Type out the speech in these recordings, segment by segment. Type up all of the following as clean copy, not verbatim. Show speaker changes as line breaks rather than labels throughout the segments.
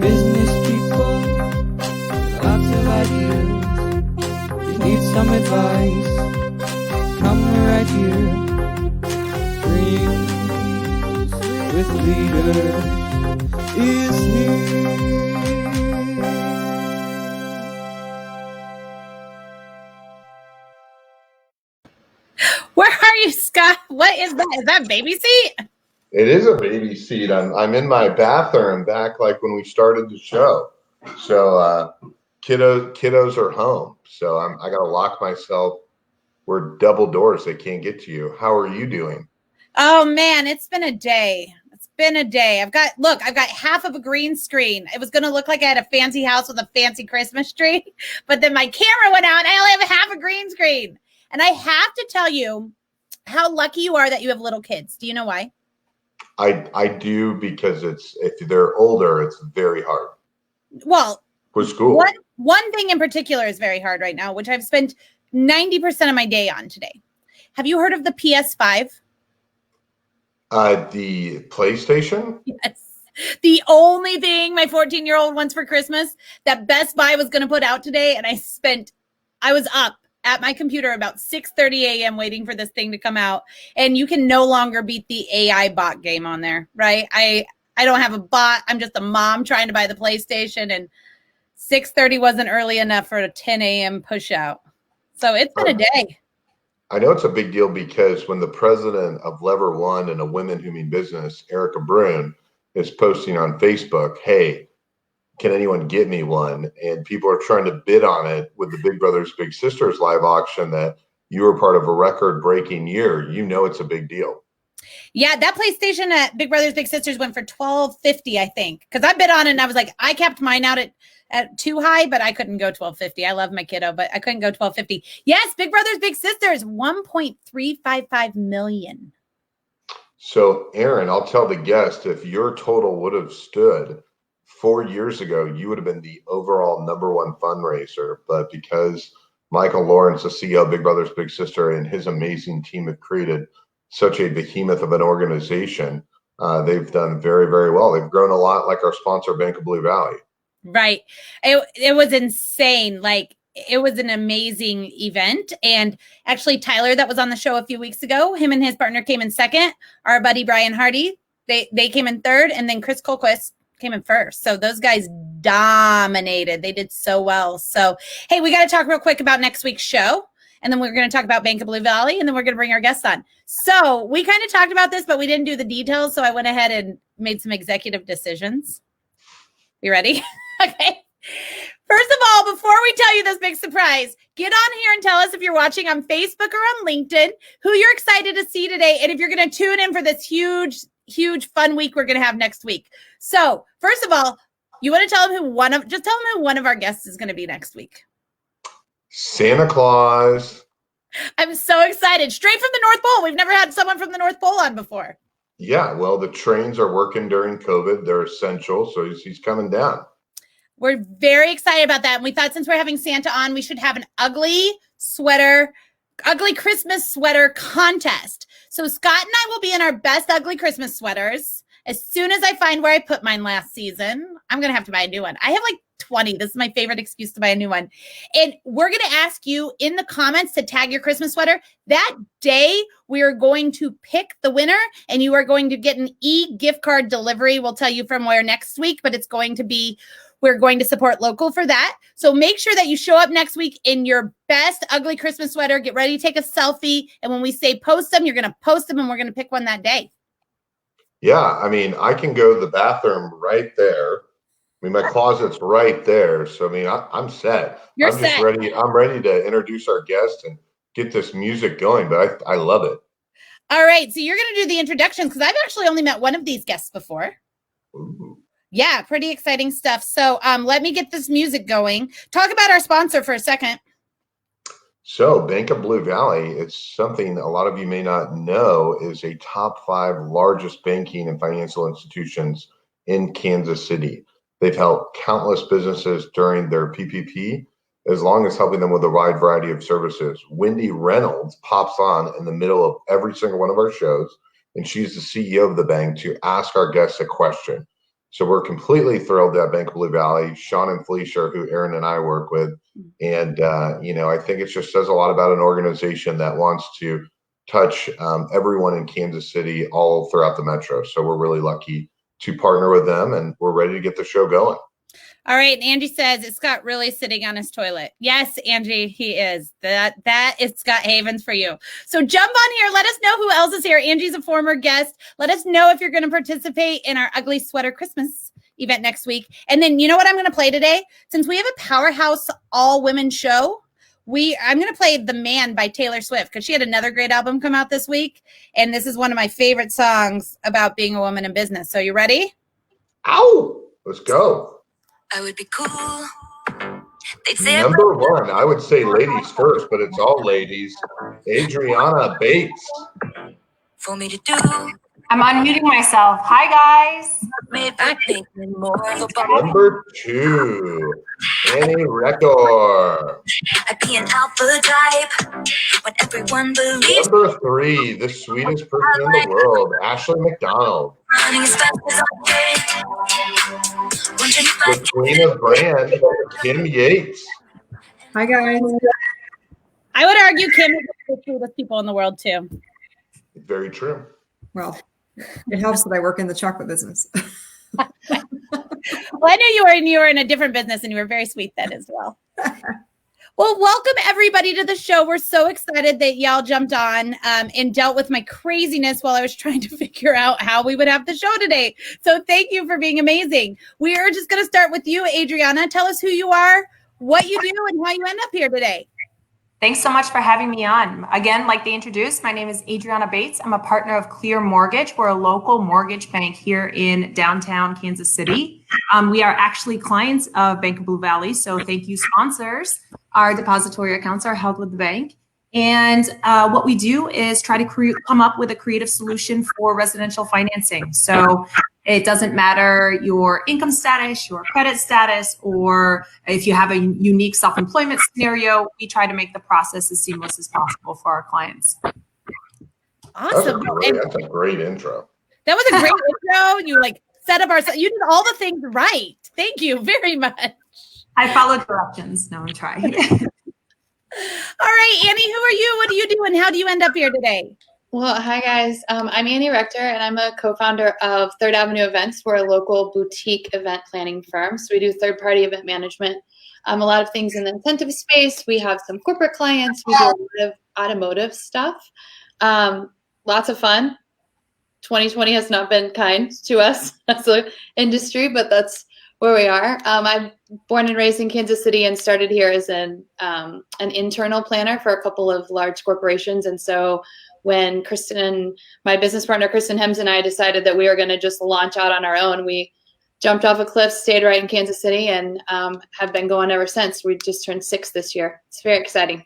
Business people, lots of ideas. You need some advice, come right here. Dreams with leaders is here.
Where are you, Scott? What is that? Is that baby seat?
It is a baby seat. I'm in my bathroom back like when we started the show. So kiddos are home. So I got to lock myself. We're double doors. They can't get to you. How are you doing?
Oh man, it's been a day. It's been a day. I've got half of a green screen. It was going to look like I had a fancy house with a fancy Christmas tree, but then my camera went out and I only have half a green screen. And I have to tell you how lucky you are that you have little kids. Do you know why?
I do, because if they're older, it's very hard.
Well,
with school.
One thing in particular is very hard right now, which I've spent 90% of my day on today. Have you heard of the PS5?
The PlayStation?
Yes. The only thing my 14-year-old wants for Christmas that Best Buy was going to put out today, and I was up at my computer about 6:30 a.m. waiting for this thing to come out. And you can no longer beat the AI bot game on there, right? I don't have a bot. I'm just a mom trying to buy the PlayStation, and 6:30 wasn't early enough for a 10 a.m. push out. So it's been a day.
I know it's a big deal because when the president of Lever One and a Women Who Mean Business, Erica Brune, is posting on Facebook, hey, can anyone get me one? And people are trying to bid on it with the Big Brothers Big Sisters live auction that you were part of a record-breaking year. You know it's a big deal.
Yeah, that PlayStation at Big Brothers Big Sisters went for $12.50, I think. Because I bid on it and I was like, I capped mine out at too high, but I couldn't go $12.50. I love my kiddo, but I couldn't go $12.50. Yes, Big Brothers Big Sisters, $1.355 million.
So, Aaron, I'll tell the guest, if your total would have stood 4 years ago, you would have been the overall #1 fundraiser. But because Michael Lawrence, the CEO of Big Brothers Big Sister, and his amazing team have created such a behemoth of an organization, they've done very, very well. They've grown a lot, like our sponsor, Bank of Blue Valley.
Right. It was insane. Like, it was an amazing event. And actually, Tyler, that was on the show a few weeks ago, him and his partner came in second. Our buddy Brian Hardy, they came in third, and then Chris Colquist came in first. So those guys dominated. They did so well. So, hey, we got to talk real quick about next week's show. And then we're going to talk about Bank of Blue Valley, and then we're going to bring our guests on. So we kind of talked about this, but we didn't do the details. So I went ahead and made some executive decisions. You ready? Okay. First of all, before we tell you this big surprise, get on here and tell us if you're watching on Facebook or on LinkedIn, who you're excited to see today. And if you're going to tune in for this huge fun week we're going to have next week. So first of all, you want to tell them who one of our guests is going to be next week.
Santa Claus.
I'm so excited. Straight from the North Pole. We've never had someone from the North Pole on before.
Yeah, well, the trains are working during COVID. They're essential. So he's coming down.
We're very excited about that. And we thought since we're having Santa on, we should have an ugly Christmas sweater contest. So Scott and I will be in our best ugly Christmas sweaters. As soon as I find where I put mine last season, I'm going to have to buy a new one. I have like 20. This is my favorite excuse to buy a new one. And we're going to ask you in the comments to tag your Christmas sweater. That day, we are going to pick the winner, and you are going to get an e-gift card delivery. We'll tell you from where next week, but it's going to be, we're going to support local for that. So make sure that you show up next week in your best ugly Christmas sweater. Get ready to take a selfie. And when we say post them, you're going to post them, and we're going to pick one that day.
Yeah, I mean, I can go to the bathroom right there. I mean, my closet's right there. So, I mean, I'm set.
I'm set.
Ready. I'm ready to introduce our guest and get this music going, but I love it.
All right. So you're going to do the introductions, because I've actually only met one of these guests before.
Ooh.
Yeah, pretty exciting stuff. So let me get this music going. Talk about our sponsor for a second.
So Bank of Blue Valley, it's something a lot of you may not know, is a top 5 largest banking and financial institutions in Kansas City. They've helped countless businesses during their PPP, as long as helping them with a wide variety of services. Wendy Reynolds pops on in the middle of every single one of our shows, and she's the CEO of the bank, to ask our guests a question. So we're completely thrilled that Bank of Blue Valley, Sean and Felicia, who Aaron and I work with. And, I think it just says a lot about an organization that wants to touch everyone in Kansas City all throughout the metro. So we're really lucky to partner with them, and we're ready to get the show going.
All right. And Angie says, is Scott really sitting on his toilet? Yes, Angie, he is. That is Scott Havens for you. So jump on here. Let us know who else is here. Angie's a former guest. Let us know if you're going to participate in our Ugly Sweater Christmas event next week. And then you know what I'm going to play today? Since we have a powerhouse all-women show, I'm going to play The Man by Taylor Swift because she had another great album come out this week. And this is one of my favorite songs about being a woman in business. So you ready?
Ow! Let's go.
I would be cool. They'd say
Number one, I would say ladies first, but it's all ladies. Adriana Bates.
for me to do.
I'm unmuting myself. Hi, guys.
Maybe thinking more of a
Number two, Annie Rector.
I'd be an alpha type when everyone believes
Number three, the sweetest person in the world, Ashley McDonald.
running as fast as I can. Wondering if I
The queen of brand, Kim Yates.
Hi, guys.
I would argue Kim is one of the sweetest people in the world, too.
Very true.
Well, it helps that I work in the chocolate business.
Well, I knew you were in a different business, and you were very sweet then as well. Well, welcome everybody to the show. We're so excited that y'all jumped on and dealt with my craziness while I was trying to figure out how we would have the show today. So thank you for being amazing. We are just going to start with you, Adriana. Tell us who you are, what you do, and how you end up here today.
Thanks so much for having me on. Again, like they introduced, my name is Adriana Bates. I'm a partner of Clear Mortgage. We're a local mortgage bank here in downtown Kansas City. We are actually clients of Bank of Blue Valley. So thank you, sponsors. Our depository accounts are held with the bank. And what we do is try to come up with a creative solution for residential financing. So it doesn't matter your income status, your credit status, or if you have a unique self-employment scenario, we try to make the process as seamless as possible for our clients.
Awesome.
That's a great intro.
That was a great intro. You set up you did all the things right. Thank you very much.
I followed directions. No, I'm trying.
All right, Annie, who are you? What do you do? And how do you end up here today?
Well, hi guys. I'm Annie Rector, and I'm a co-founder of Third Avenue Events. We're a local boutique event planning firm. So we do third-party event management, a lot of things in the incentive space. We have some corporate clients. We do a lot of automotive stuff. Lots of fun. 2020 has not been kind to us as an industry, but that's where we are. I'm born and raised in Kansas City and started here as an internal planner for a couple of large corporations. And so when Kristen, my business partner, Kristen Hems, and I decided that we were going to just launch out on our own, we jumped off a cliff, stayed right in Kansas City, and have been going ever since. We just turned 6 this year. It's very exciting.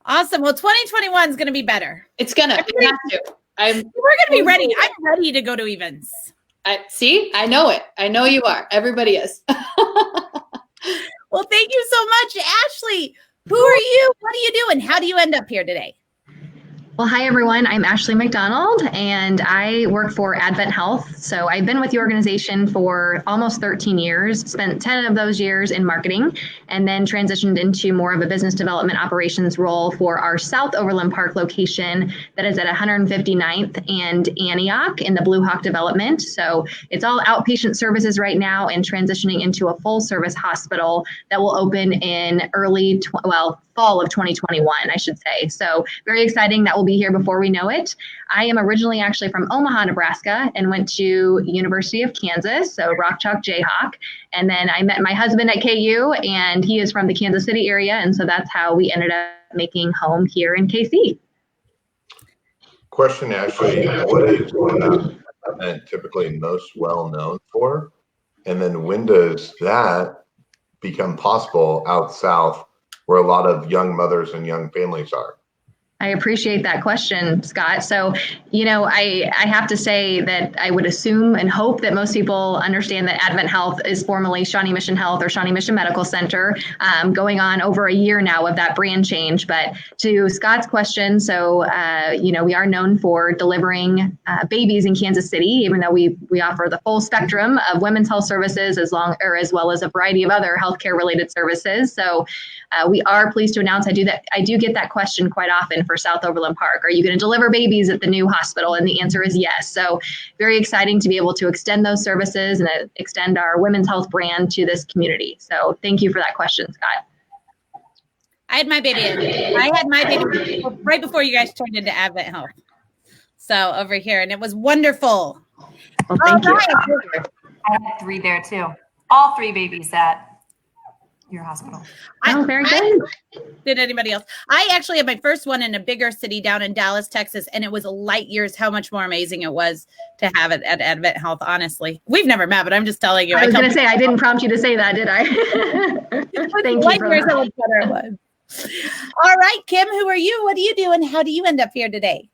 Awesome. Well, 2021 is going to be better.
It's going to. We have to.
We're going to be ready. I'm ready to go to events.
I know it. I know you are. Everybody is.
Well, thank you so much, Ashley. Who are you? What do you do? And how do you end up here today?
Well, hi, everyone. I'm Ashley McDonald, and I work for AdventHealth. So I've been with the organization for almost 13 years, spent 10 of those years in marketing, and then transitioned into more of a business development operations role for our South Overland Park location that is at 159th and Antioch in the Blue Hawk development. So it's all outpatient services right now and transitioning into a full service hospital that will open in fall of 2021, I should say. So very exciting. That will be here before we know it. I am originally actually from Omaha, Nebraska, and went to University of Kansas, so Rock Chalk Jayhawk. And then I met my husband at KU, and he is from the Kansas City area. And so that's how we ended up making home here in KC.
Question, Ashley, what is event typically most well known for? And then when does that become possible out south where a lot of young mothers and young families are?
I appreciate that question, Scott. So, I have to say that I would assume and hope that most people understand that AdventHealth is formerly Shawnee Mission Health or Shawnee Mission Medical Center, going on over a year now of that brand change. But to Scott's question, so, we are known for delivering babies in Kansas City, even though we offer the full spectrum of women's health services as well as a variety of other healthcare related services. So we are pleased to announce I do get that question quite often for South Overland Park. Are you going to deliver babies at the new hospital? And the answer is yes. So very exciting to be able to extend those services and extend our women's health brand to this community. So thank you for that question, Scott.
I had my baby right before you guys turned into AdventHealth. So over here, and it was wonderful.
Well, thank you.
I had 3 there too. All 3 babies at your hospital.
Very good.
Did anybody else? I actually had my first one in a bigger city down in Dallas, Texas, and it was light years how much more amazing it was to have it at AdventHealth, honestly. We've never met, but I'm just telling you.
I was going to say, I didn't prompt you to say that, did I? Thank you.
Years how much better it was. All right, Kim, who are you? What do you do? And how do you end up here today?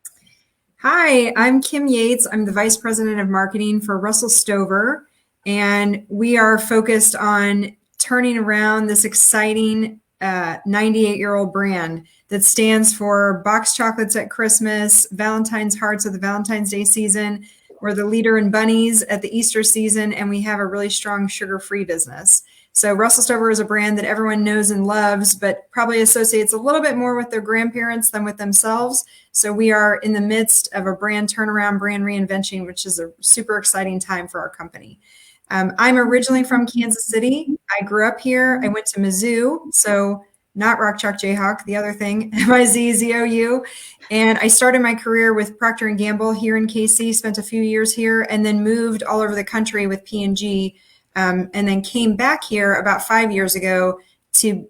Hi, I'm Kim Yates. I'm the Vice President of Marketing for Russell Stover, and we are focused on turning around this exciting 98-year-old brand that stands for box chocolates at Christmas, Valentine's hearts of the Valentine's Day season. We're the leader in bunnies at the Easter season, and we have a really strong sugar-free business. So Russell Stover is a brand that everyone knows and loves, but probably associates a little bit more with their grandparents than with themselves. So we are in the midst of a brand turnaround, brand reinvention, which is a super exciting time for our company. I'm originally from Kansas City. I grew up here. I went to Mizzou, so not Rock Chalk Jayhawk, the other thing, MIZZOU. And I started my career with Procter & Gamble here in KC, spent a few years here, and then moved all over the country with P&G, and then came back here about 5 years ago to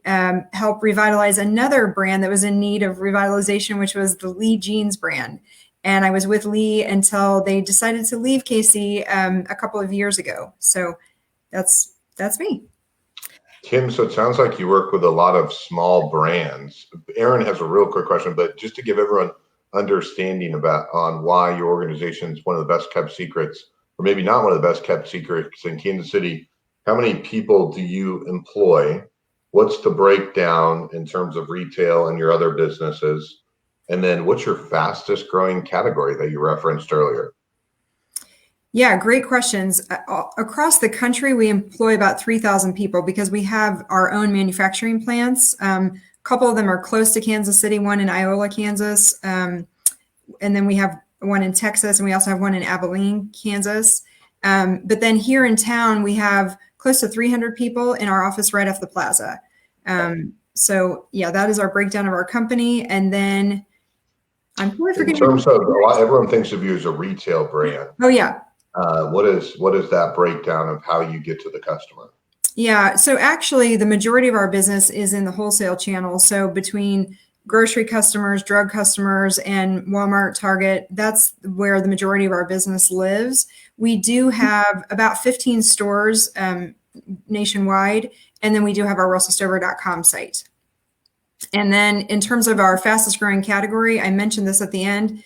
help revitalize another brand that was in need of revitalization, which was the Lee Jeans brand. And I was with Lee until they decided to leave KC a couple of years ago. So that's me.
Kim, so it sounds like you work with a lot of small brands. Aaron has a real quick question, but just to give everyone understanding on why your organization is one of the best kept secrets, or maybe not one of the best kept secrets in Kansas City, how many people do you employ? What's the breakdown in terms of retail and your other businesses? And then what's your fastest growing category that you referenced earlier?
Yeah, great questions. Across the country, we employ about 3,000 people because we have our own manufacturing plants. A couple of them are close to Kansas City, one in Iola, Kansas. And then we have one in Texas, and we also have one in Abilene, Kansas. But then here in town, we have close to 300 people in our office right off the plaza. So yeah, that is our breakdown of our company. And then I'm totally forgetting.
In terms of everyone thinks of you as a retail brand.
Oh yeah.
What is that breakdown of how you get to the customer?
Yeah. So actually the majority of our business is in the wholesale channel. So between grocery customers, drug customers, and Walmart, Target, that's where the majority of our business lives. We do have about 15 stores nationwide. And then we do have our russellstover.com site. And then in terms of our fastest growing category, I mentioned this at the end,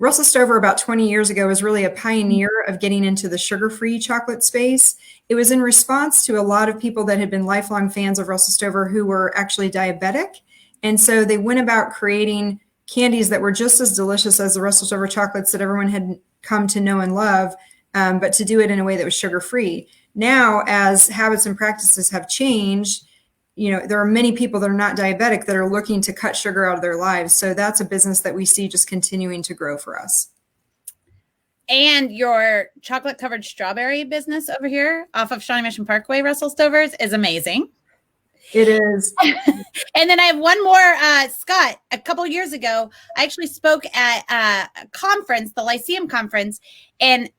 Russell Stover about 20 years ago was really a pioneer of getting into the sugar-free chocolate space. It was in response to a lot of people that had been lifelong fans of Russell Stover who were actually diabetic. And so they went about creating candies that were just as delicious as the Russell Stover chocolates that everyone had come to know and love, but to do it in a way that was sugar-free. Now, as habits and practices have changed, there are many people that are not diabetic that are looking to cut sugar out of their lives. So that's a business that we see just continuing to grow for us.
And your chocolate covered strawberry business over here off of Shawnee Mission Parkway, Russell Stover's, is amazing.
It is.
And then I have one more, Scott. A couple of years ago, I actually spoke at a conference, the Lyceum conference, and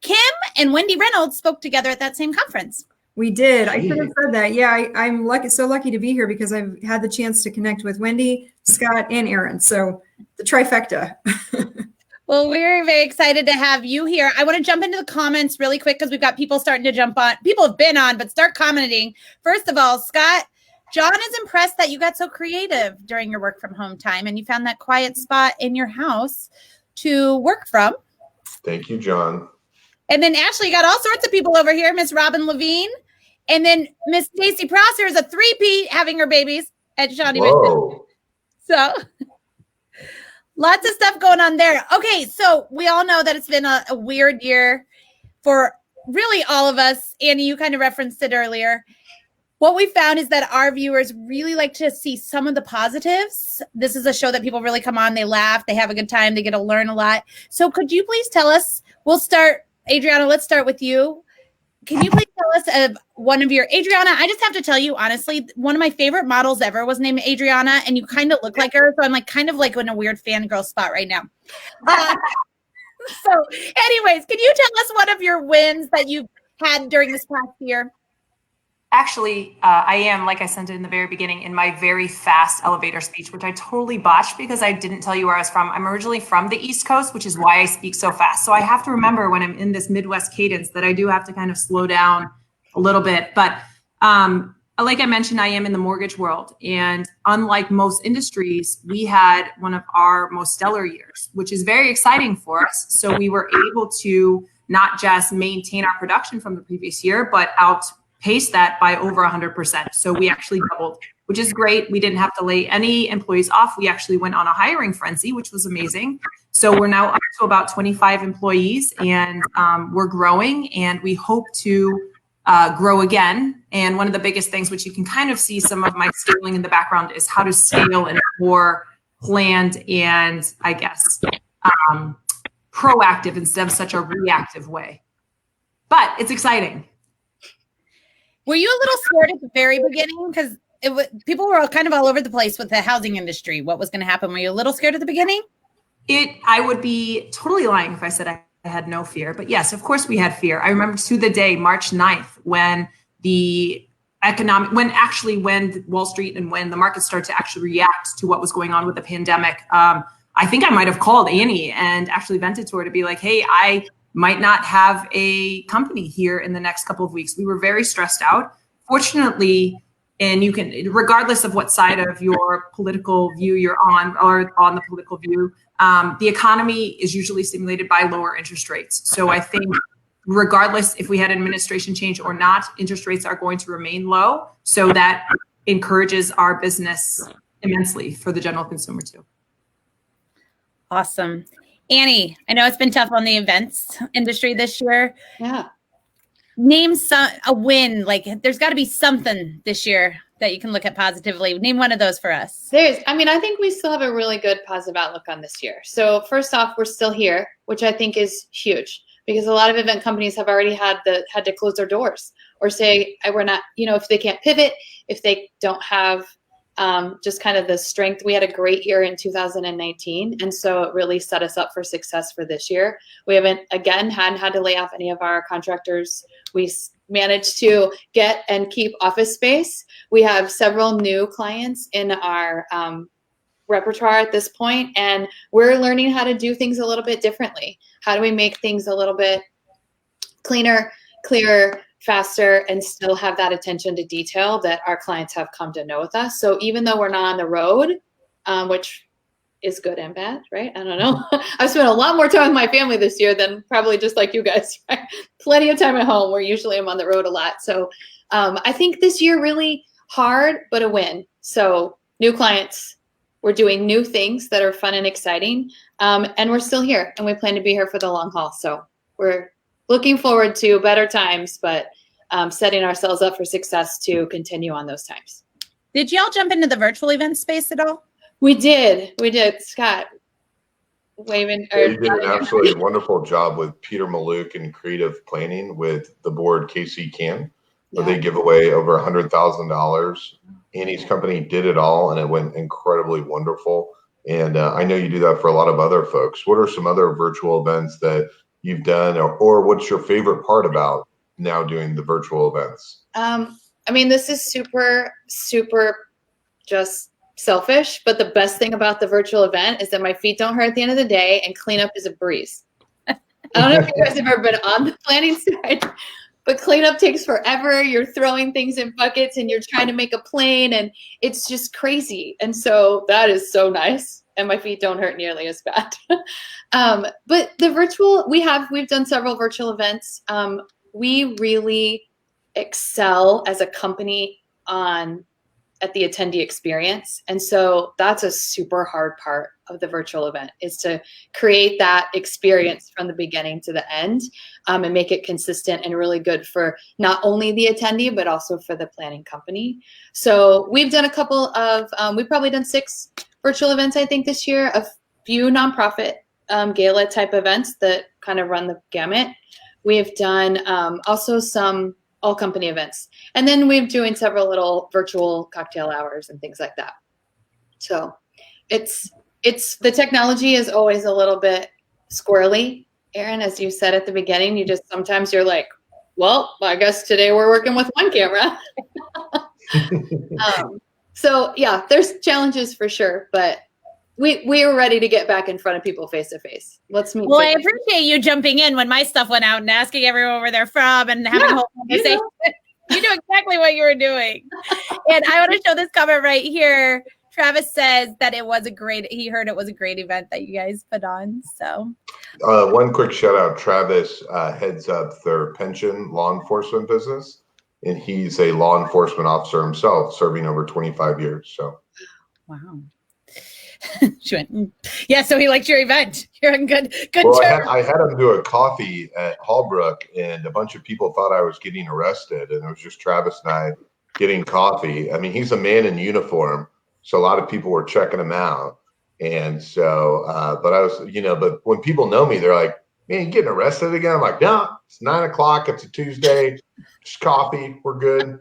Kim and Wendy Reynolds spoke together at that same conference.
We did. I could have said that. Yeah, I'm so lucky to be here because I've had the chance to connect with Wendy, Scott, and Aaron. So the trifecta.
Well, we're very excited to have you here. I want to jump into the comments really quick because we've got people starting to jump on. People have been on, but start commenting. First of all, Scott, John is impressed that you got so creative during your work from home time and you found that quiet spot in your house to work from.
Thank you, John.
And then Ashley got all sorts of people over here, Miss Robin Levine. And then Miss Stacy Prosser is a 3P having her babies at Shawnee Mission.
Whoa.
So lots of stuff going on there. Okay, so we all know that it's been a weird year for really all of us. Annie, you kind of referenced it earlier. What we found is that our viewers really like to see some of the positives. This is a show that people really come on, they laugh, they have a good time, they get to learn a lot. So could you please tell us, we'll start, Adriana, let's start with you. Can you please tell us of one of your, Adriana, I just have to tell you, honestly, one of my favorite models ever was named Adriana, and you kind of look like her. So I'm like kind of like in a weird fangirl spot right now. So anyways, can you tell us one of your wins that you've had during this past year?
Actually, I am, like I said in the very beginning, in my very fast elevator speech, which I totally botched because I didn't tell you where I was from. I'm originally from the East Coast, which is why I speak so fast. So I have to remember when I'm in this Midwest cadence that I do have to kind of slow down a little bit. But like I mentioned, I am in the mortgage world. And unlike most industries, we had one of our most stellar years, which is very exciting for us. So we were able to not just maintain our production from the previous year, but outpace that by over 100%. So we actually doubled, which is great. We didn't have to lay any employees off. We actually went on a hiring frenzy, which was amazing. So we're now up to about 25 employees, and we're growing, and we hope to grow again. And one of the biggest things, which you can kind of see some of my scaling in the background, is how to scale in a more planned and, I guess, proactive instead of such a reactive way. But it's exciting.
Were you a little scared at the very beginning? Because people were kind of all over the place with the housing industry. What was going to happen? Were you a little scared at the beginning?
I would be totally lying if I said I had no fear. But yes, of course we had fear. I remember to the day, March 9th, when when Wall Street and when the market started to actually react to what was going on with the pandemic. I think I might have called Annie and actually vented to her to be like, hey, I might not have a company here in the next couple of weeks. We were very stressed out. Fortunately, and you can, regardless of what side of your political view you're on or on the political view, the economy is usually stimulated by lower interest rates. So I think regardless if we had administration change or not, interest rates are going to remain low. So that encourages our business immensely for the general consumer too.
Awesome. Annie, I know it's been tough on the events industry this year.
Yeah.
Name a win. Like there's got to be something this year that you can look at positively. Name one of those for us.
I think we still have a really good positive outlook on this year. So first off, we're still here, which I think is huge because a lot of event companies have already had to close their doors or say, we're not, if they can't pivot, if they don't have just kind of the strength. We had a great year in 2019. And so it really set us up for success for this year. We hadn't had to lay off any of our contractors. We managed to get and keep office space. We have several new clients in our repertoire at this point, and we're learning how to do things a little bit differently. How do we make things a little bit cleaner, clearer, faster, and still have that attention to detail that our clients have come to know with us? So even though we're not on the road, which is good and bad, right? I don't know. I've spent a lot more time with my family this year than probably just like you guys, right? Plenty of time at home where usually I'm on the road a lot. So I think this year really hard, but a win. So new clients, we're doing new things that are fun and exciting. And we're still here and we plan to be here for the long haul. So we're looking forward to better times, but setting ourselves up for success to continue on those times.
Did y'all jump into the virtual event space at all?
We did. Scott, waving.
You did an absolutely wonderful job with Peter Maluk and creative planning with the board KC Can, where they give away over $100,000. Annie's company did it all, and it went incredibly wonderful. And I know you do that for a lot of other folks. What are some other virtual events that you've done, or what's your favorite part about now doing the virtual events?
This is super, super just selfish, but the best thing about the virtual event is that my feet don't hurt at the end of the day and cleanup is a breeze. I don't know if you guys have ever been on the planning side, but cleanup takes forever. You're throwing things in buckets and you're trying to make a plane, and it's just crazy. And so that is so nice. And my feet don't hurt nearly as bad. But the virtual, we've done several virtual events. We really excel as a company at the attendee experience. And so that's a super hard part of the virtual event, is to create that experience from the beginning to the end, and make it consistent and really good for not only the attendee, but also for the planning company. So we've done a couple of, we've probably done 6 virtual events, I think, this year, a few nonprofit gala type events that kind of run the gamut. We've done also some all company events. And then we're doing several little virtual cocktail hours and things like that. So it's the technology is always a little bit squirrely. Aaron, as you said at the beginning, sometimes you're like, well, I guess today we're working with one camera. So yeah, there's challenges for sure, but we are ready to get back in front of people face to face. Let's meet.
Well, I appreciate you jumping in when my stuff went out and asking everyone where they're from and having a whole conversation. You knew exactly what you were doing. And I want to show this comment right here. Travis says that he heard it was a great event that you guys put on. So
one quick shout out, Travis heads up their pension law enforcement business, and he's a law enforcement officer himself, serving over 25 years. So
wow. She went, yeah, so he liked your event. You're in good
well,
terms.
I had him do a coffee at Hallbrook, and a bunch of people thought I was getting arrested, and it was just Travis and I getting coffee. I mean, he's a man in uniform, so a lot of people were checking him out. And so, but I was, but when people know me, they're like, man, you getting arrested again? I'm like, no, it's 9 o'clock. It's a Tuesday. Just coffee. We're good.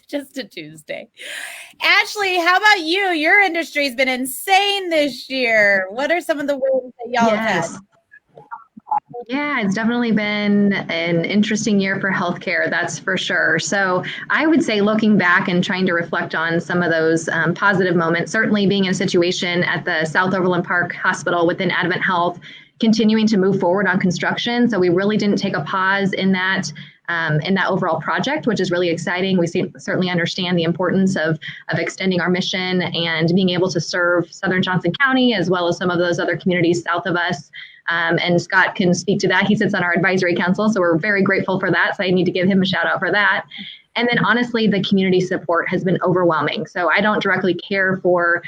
Just a Tuesday. Ashley, how about you? Your industry's been insane this year. What are some of the wins that y'all have had?
Yeah, it's definitely been an interesting year for healthcare, that's for sure. So I would say, looking back and trying to reflect on some of those positive moments, certainly being in a situation at the South Overland Park Hospital within AdventHealth, continuing to move forward on construction. So we really didn't take a pause in that overall project, which is really exciting. We certainly understand the importance of extending our mission and being able to serve Southern Johnson County, as well as some of those other communities south of us. And Scott can speak to that. He sits on our advisory council, so we're very grateful for that. So I need to give him a shout out for that. And then honestly, the community support has been overwhelming. So I don't directly care for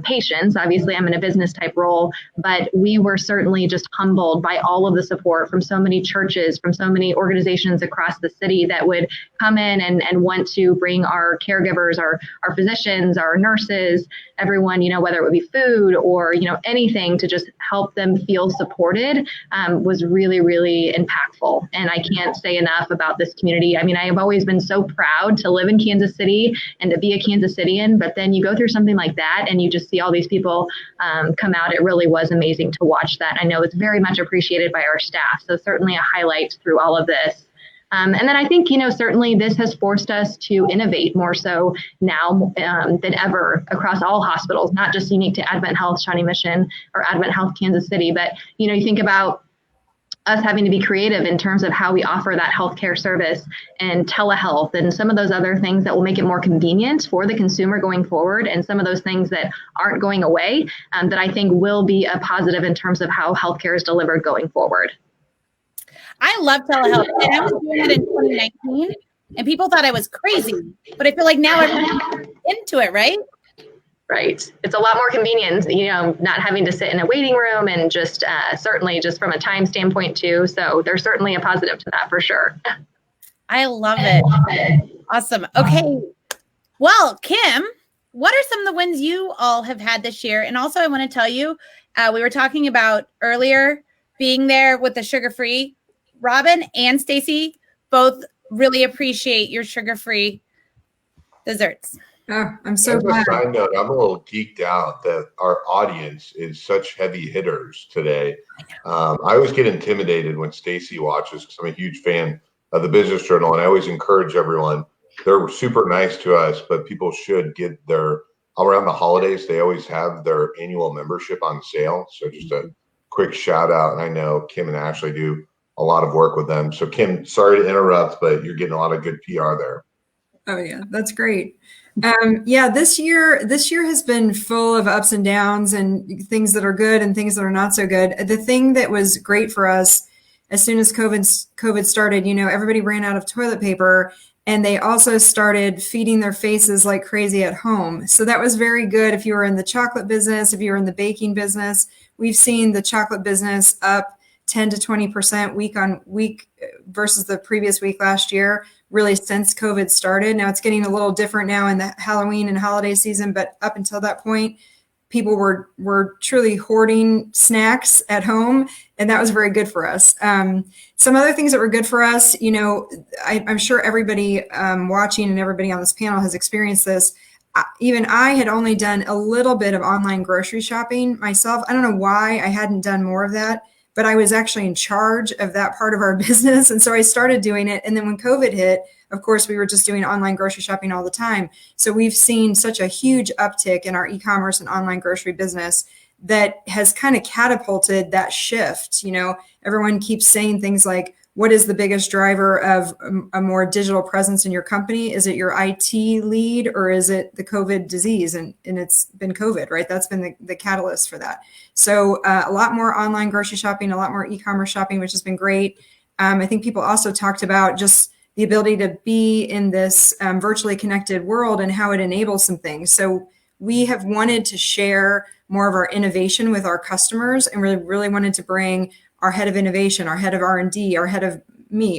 patients. Obviously, I'm in a business type role, but we were certainly just humbled by all of the support from so many churches, from so many organizations across the city that would come in and want to bring our caregivers, our physicians, our nurses, everyone, whether it would be food or, anything to just help them feel supported, was really, really impactful. And I can't say enough about this community. I mean, I have always been so proud to live in Kansas City and to be a Kansas Citian, but then you go through something like that and you just see all these people come out. It really was amazing to watch that. I know it's very much appreciated by our staff. So certainly a highlight through all of this. And then I think, certainly this has forced us to innovate more so now than ever across all hospitals, not just unique to AdventHealth, Shawnee Mission, or AdventHealth Kansas City, but, you think about us having to be creative in terms of how we offer that healthcare service and telehealth and some of those other things that will make it more convenient for the consumer going forward, and some of those things that aren't going away that I think will be a positive in terms of how healthcare is delivered going forward.
I love telehealth, and I was doing it in 2019, and people thought I was crazy, but I feel like now everyone's into it, right?
Right. It's a lot more convenient, not having to sit in a waiting room, and just certainly just from a time standpoint too. So there's certainly a positive to that for sure.
I love it. Awesome. Okay. Well, Kim, what are some of the wins you all have had this year? And also I want to tell you, we were talking about earlier being there with the sugar-free. Robin and Stacy both really appreciate your sugar-free desserts.
Oh, I'm so glad.
Side note, I'm a little geeked out that our audience is such heavy hitters today. I always get intimidated when Stacy watches, because I'm a huge fan of the Business Journal, and I always encourage everyone. They're super nice to us, but people should get around the holidays, they always have their annual membership on sale. So just a quick shout out. And I know Kim and Ashley do a lot of work with them. So Kim, sorry to interrupt, but you're getting a lot of good PR there.
Oh yeah, that's great. Yeah, this year has been full of ups and downs and things that are good and things that are not so good. The thing that was great for us as soon as COVID started, everybody ran out of toilet paper, and they also started feeding their faces like crazy at home. So that was very good. If you were in the chocolate business, if you were in the baking business, we've seen the chocolate business up 10 to 20% week on week versus the previous week last year, really since COVID started. Now it's getting a little different now in the Halloween and holiday season, but up until that point, people were truly hoarding snacks at home, and that was very good for us. Some other things that were good for us, I'm sure everybody watching and everybody on this panel has experienced this. Even I had only done a little bit of online grocery shopping myself. I don't know why I hadn't done more of that, but I was actually in charge of that part of our business. And so I started doing it. And then when COVID hit, of course, we were just doing online grocery shopping all the time. So we've seen such a huge uptick in our e-commerce and online grocery business that has kind of catapulted that shift. Everyone keeps saying things like, what is the biggest driver of a more digital presence in your company? Is it your IT lead, or is it the COVID disease? And it's been COVID, right? That's been the catalyst for that. So a lot more online grocery shopping, a lot more e-commerce shopping, which has been great. I think people also talked about just the ability to be in this virtually connected world and how it enables some things. So we have wanted to share more of our innovation with our customers, and really wanted to bring our head of innovation, our head of R&D, our head of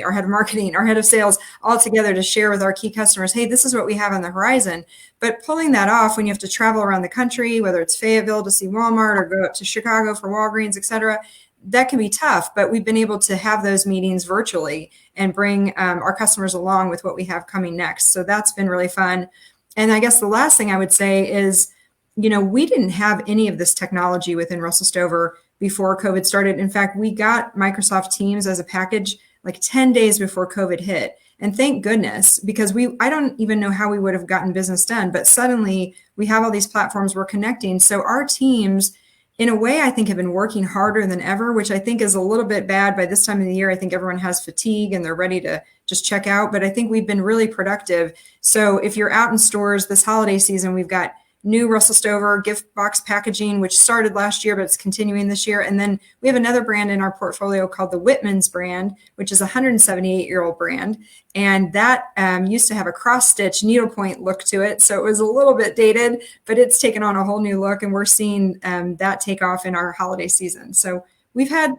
our head of marketing, our head of sales, all together to share with our key customers, hey, this is what we have on the horizon. But pulling that off when you have to travel around the country, whether it's Fayetteville to see Walmart or go up to Chicago for Walgreens, et cetera, that can be tough. But we've been able to have those meetings virtually and bring our customers along with what we have coming next. So that's been really fun. And I guess the last thing I would say is, we didn't have any of this technology within Russell Stover before COVID started. In fact, we got Microsoft Teams as a package like 10 days before COVID hit. And thank goodness, because I don't even know how we would have gotten business done, but suddenly we have all these platforms we're connecting. So our teams, in a way, I think have been working harder than ever, which I think is a little bit bad by this time of the year. I think everyone has fatigue and they're ready to just check out, but I think we've been really productive. So if you're out in stores this holiday season, we've got new Russell Stover gift box packaging, which started last year, but it's continuing this year. And then we have another brand in our portfolio called the Whitman's brand, which is a 178-year-old brand. And that used to have a cross-stitch needlepoint look to it. So it was a little bit dated, but it's taken on a whole new look. And we're seeing that take off in our holiday season. So we've had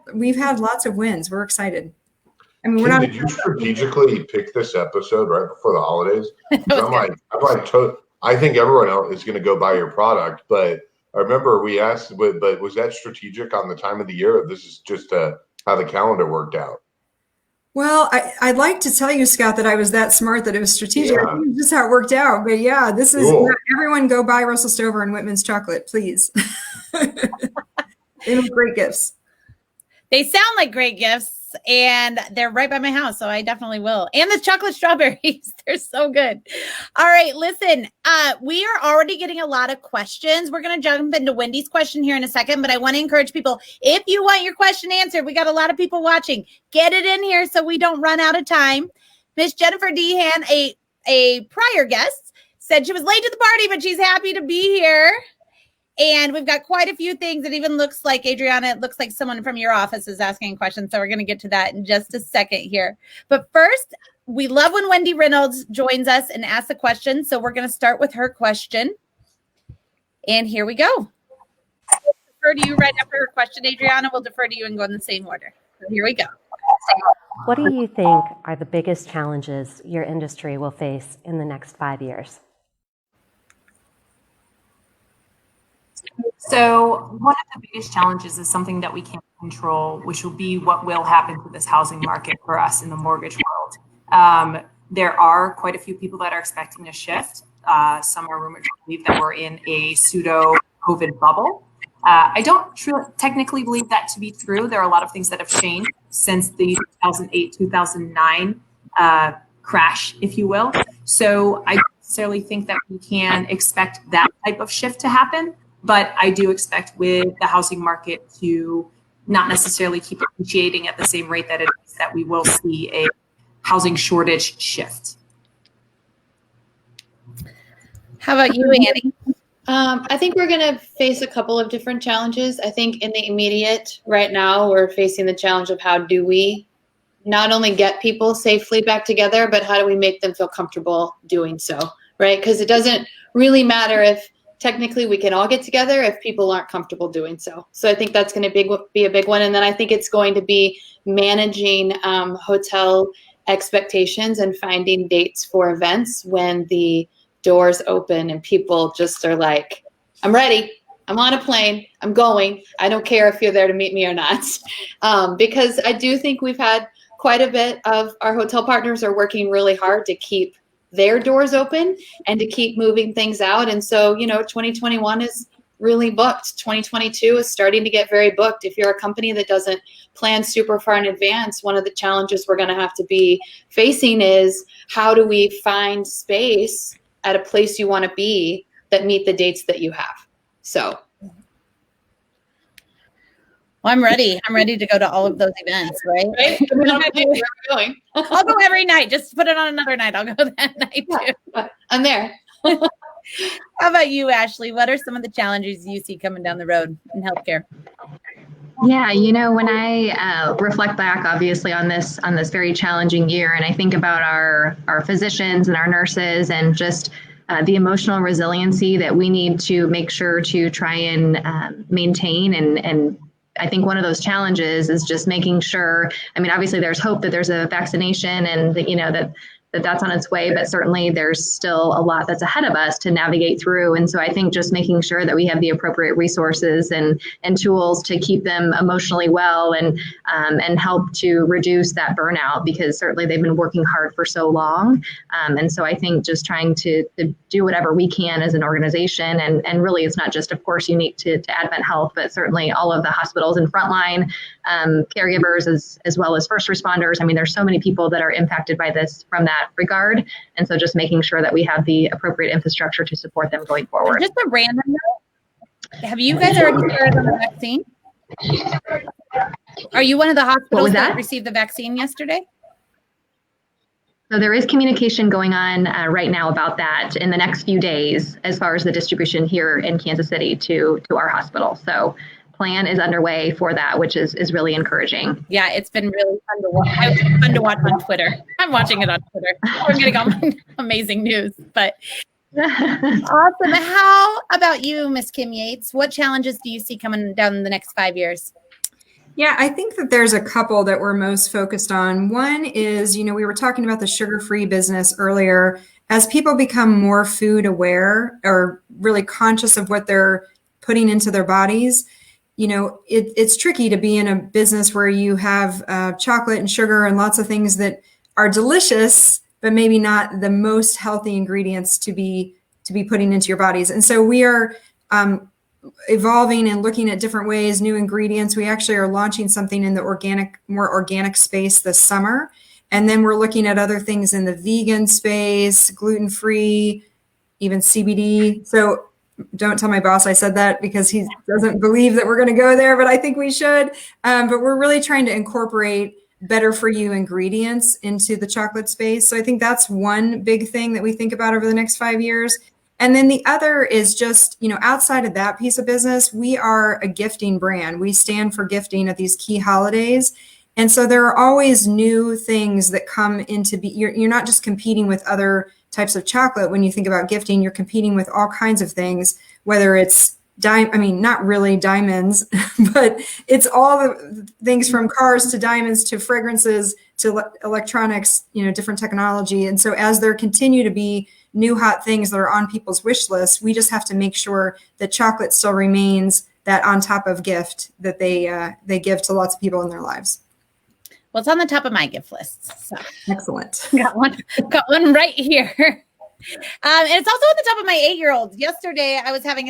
lots of wins. We're excited. I mean,
Kim, did you strategically pick this episode right before the holidays? I think everyone else is going to go buy your product, but I remember we asked, but was that strategic on the time of the year, or this is just how the calendar worked out?
Well, I'd like to tell you, Scott, that I was that smart that it was strategic.
Yeah.
I think it's just how it worked out. But yeah, this is
Cool.
Everyone go buy Russell Stover and Whitman's chocolate, please. They make great gifts.
They sound like great gifts, and they're right by my house, so I definitely will. And the chocolate strawberries, they're so good. All right, listen, we are already getting a lot of questions. We're going to jump into Wendy's question here in a second, but I want to encourage people, if you want your question answered, we got a lot of people watching. Get it in here so we don't run out of time. Miss Jennifer Dehan, a prior guest, said she was late to the party, but she's happy to be here. And we've got quite a few things. It even looks like, Adriana, it looks like someone from your office is asking questions. So we're going to get to that in just a second here. But first, we love when Wendy Reynolds joins us and asks a question. So we're going to start with her question. And here we go. We'll defer to you right after her question, Adriana. We'll defer to you and go in the same order. So here we go.
What do you think are the biggest challenges your industry will face in the next 5 years?
So one of the biggest challenges is something that we can't control, which will be what will happen to this housing market for us in the mortgage world. There are quite a few people that are expecting a shift. Some are rumored to believe that we're in a pseudo COVID bubble. I don't technically believe that to be true. There are a lot of things that have changed since the 2008-2009 crash, if you will. So I don't necessarily think that we can expect that type of shift to happen. But I do expect with the housing market to not necessarily keep appreciating at the same rate that it is that we will see a housing shortage shift.
How about you, Annie?
I think we're going to face a couple of different challenges. I think in the immediate right now, we're facing the challenge of how do we not only get people safely back together, but how do we make them feel comfortable doing so, right? Because it doesn't really matter if technically we can all get together if people aren't comfortable doing so. So I think that's going to be a big one. And then I think it's going to be managing hotel expectations and finding dates for events when the doors open and people just are like, I'm ready. I'm on a plane. I'm going. I don't care if you're there to meet me or not. Because I do think we've had quite a bit of our hotel partners are working really hard to keep their doors open and to keep moving things out. And so, 2021 is really booked. 2022 is starting to get very booked. If you're a company that doesn't plan super far in advance, one of the challenges we're going to have to be facing is how do we find space at a place you want to be that meet the dates that you have. So.
Well, I'm ready. I'm ready to go to all of those events, right?
Going.
I'll go every night. Just put it on another night. I'll go that night too.
Yeah, I'm there.
How about you, Ashley? What are some of the challenges you see coming down the road in healthcare?
Yeah, when I reflect back, obviously, on this very challenging year, and I think about our physicians and our nurses and just the emotional resiliency that we need to make sure to try and maintain. And I think one of those challenges is just making sure, obviously there's hope that there's a vaccination and that that's on its way, but certainly there's still a lot that's ahead of us to navigate through. And so I think just making sure that we have the appropriate resources and tools to keep them emotionally well and help to reduce that burnout, because certainly they've been working hard for so long. And so I think just trying to do whatever we can as an organization, and really it's not just, of course, unique to AdventHealth, but certainly all of the hospitals and frontline caregivers as well as first responders. There's so many people that are impacted by this from that regard. And so just making sure that we have the appropriate infrastructure to support them going forward.
Just a random note. Have you guys already started on the vaccine? Are you one of the hospitals that received the vaccine yesterday?
So there is communication going on right now about that in the next few days, as far as the distribution here in Kansas City to our hospital. So plan is underway for that, which is really encouraging.
Yeah, it's been really fun to watch. It's fun to watch on Twitter. I'm watching it on Twitter. We're getting all amazing news, but awesome. How about you, Miss Kim Yates? What challenges do you see coming down in the next 5 years?
Yeah, I think that there's a couple that we're most focused on. One is, we were talking about the sugar-free business earlier. As people become more food aware or really conscious of what they're putting into their bodies, it's tricky to be in a business where you have chocolate and sugar and lots of things that are delicious, but maybe not the most healthy ingredients to be putting into your bodies. And so we are evolving and looking at different ways, new ingredients. We actually are launching something in the more organic space this summer. And then we're looking at other things in the vegan space, gluten-free, even CBD. So don't tell my boss I said that, because he doesn't believe that we're going to go there, but I think we should. But we're really trying to incorporate better for you ingredients into the chocolate space. So I think that's one big thing that we think about over the next 5 years. And then the other is just, outside of that piece of business, we are a gifting brand. We stand for gifting at these key holidays. And so there are always new things that come into you're not just competing with other types of chocolate. When you think about gifting, you're competing with all kinds of things, whether it's not really diamonds, but it's all the things from cars to diamonds to fragrances to electronics, different technology. And so as there continue to be new hot things that are on people's wish lists, we just have to make sure that chocolate still remains that on top of gift that they give to lots of people in their lives.
Well, it's on the top of my gift list. So.
Excellent.
Got one right here. And it's also on the top of my 8-year-old. Yesterday, I was having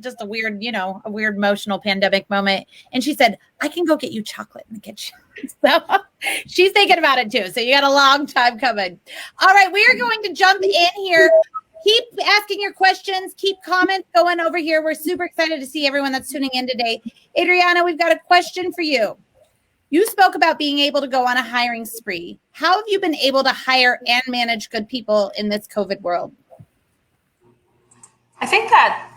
just a weird emotional pandemic moment. And she said, I can go get you chocolate in the kitchen. So she's thinking about it too. So you got a long time coming. All right, we are going to jump in here. Keep asking your questions. Keep comments going over here. We're super excited to see everyone that's tuning in today. Adriana, we've got a question for you. You spoke about being able to go on a hiring spree. How have you been able to hire and manage good people in this COVID world?
I think that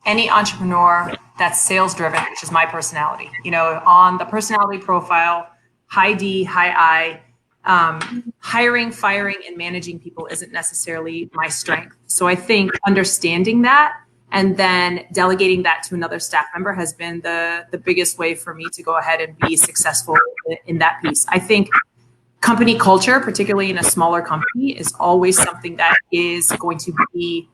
any entrepreneur that's sales driven, which is my personality, on the personality profile, high D, high I, hiring, firing, and managing people isn't necessarily my strength. So I think understanding that and then delegating that to another staff member has been the biggest way for me to go ahead and be successful in that piece. I think company culture, particularly in a smaller company, is always something that is going to be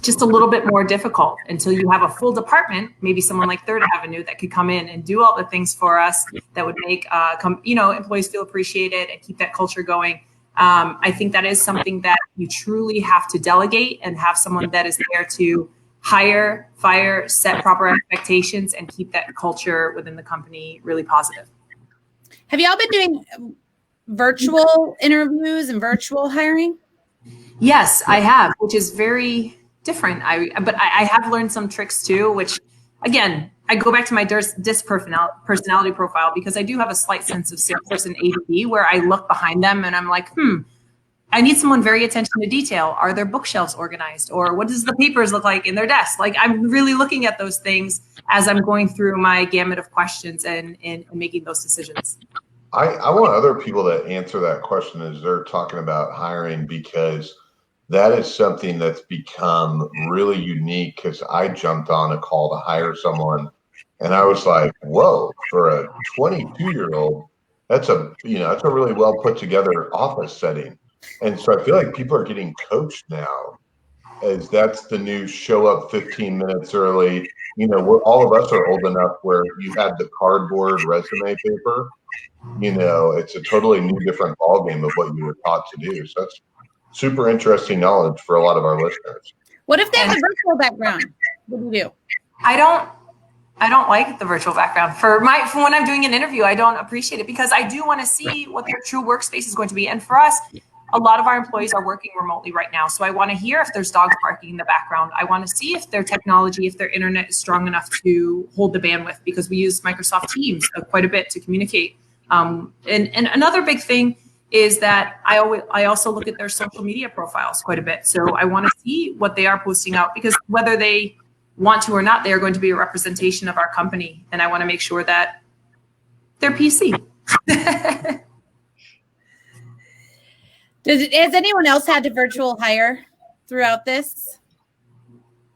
just a little bit more difficult until you have a full department, maybe someone like Third Avenue that could come in and do all the things for us that would make employees feel appreciated and keep that culture going. I think that is something that you truly have to delegate and have someone that is there to hire, fire, set proper expectations, and keep that culture within the company really positive.
Have y'all been doing virtual interviews and virtual hiring?
Yes, I have, which is very different. But I have learned some tricks too, which again, I go back to my DISC personality profile because I do have a slight sense of salesperson ADD where I look behind them and I'm like, I need someone very attention to detail. Are their bookshelves organized? Or what does the papers look like in their desk? Like I'm really looking at those things as I'm going through my gamut of questions and making those decisions.
I want other people to answer that question as they're talking about hiring, because that is something that's become really unique, because I jumped on a call to hire someone and I was like, whoa, for a 22-year-old, that's a really well put together office setting. And so I feel like people are getting coached now, as that's the new show up 15 minutes early. All of us are old enough where you had the cardboard resume paper. It's a totally new different ballgame of what you were taught to do. So that's super interesting knowledge for a lot of our listeners.
What if they have a virtual background? What do you do?
I don't like the virtual background for when I'm doing an interview. I don't appreciate it because I do want to see what their true workspace is going to be. And for us, a lot of our employees are working remotely right now. So I want to hear if there's dogs barking in the background. I want to see if their technology, if their internet is strong enough to hold the bandwidth, because we use Microsoft Teams quite a bit to communicate. And another big thing is that I also look at their social media profiles quite a bit. So I want to see what they are posting out, because whether they want to or not, they are going to be a representation of our company. And I want to make sure that they're PC.
Has anyone else had to virtual hire throughout this?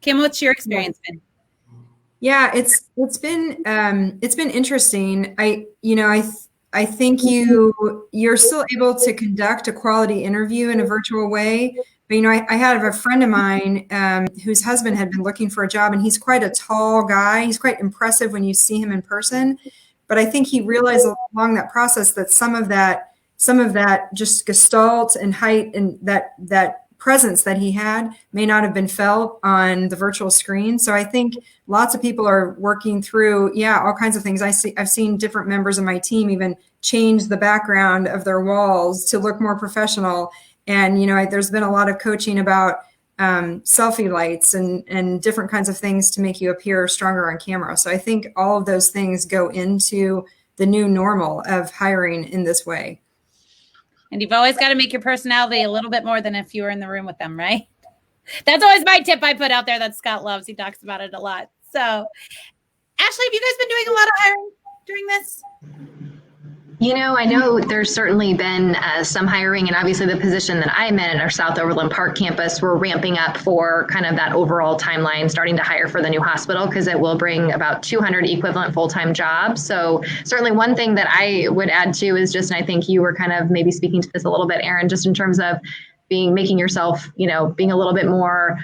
Kim, what's your experience been?
Yeah, it's been interesting. I think you're still able to conduct a quality interview in a virtual way. But, I had a friend of mine whose husband had been looking for a job, and he's quite a tall guy. He's quite impressive when you see him in person. But I think he realized along that process that some of that just gestalt and height and that presence that he had may not have been felt on the virtual screen. So I think lots of people are working through, all kinds of things. I've seen different members of my team even change the background of their walls to look more professional. And, there's been a lot of coaching about selfie lights and different kinds of things to make you appear stronger on camera. So I think all of those things go into the new normal of hiring in this way.
And you've always got to make your personality a little bit more than if you were in the room with them, right? That's always my tip I put out there that Scott loves. He talks about it a lot. So, Ashley, have you guys been doing a lot of hiring during this?
I know there's certainly been some hiring, and obviously the position that I'm in at our South Overland Park campus, we're ramping up for kind of that overall timeline, starting to hire for the new hospital, because it will bring about 200 equivalent full-time jobs. So certainly one thing that I would add to is just, and I think you were kind of maybe speaking to this a little bit, Erin, just in terms of making yourself, being a little bit more,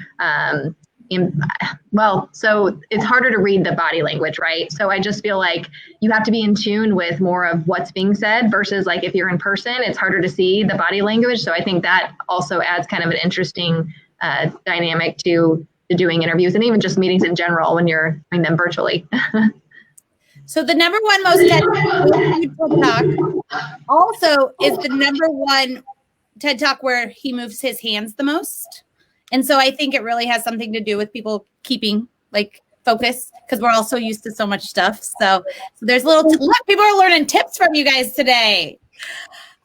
so it's harder to read the body language, right? So I just feel like you have to be in tune with more of what's being said versus like if you're in person, it's harder to see the body language. So I think that also adds kind of an interesting dynamic to doing interviews and even just meetings in general when you're doing them virtually.
So the number one most TED Talk also is the number one TED Talk where he moves his hands the most. And so I think it really has something to do with people keeping like focus because we're all so used to so much stuff. So there's look, people are learning tips from you guys today.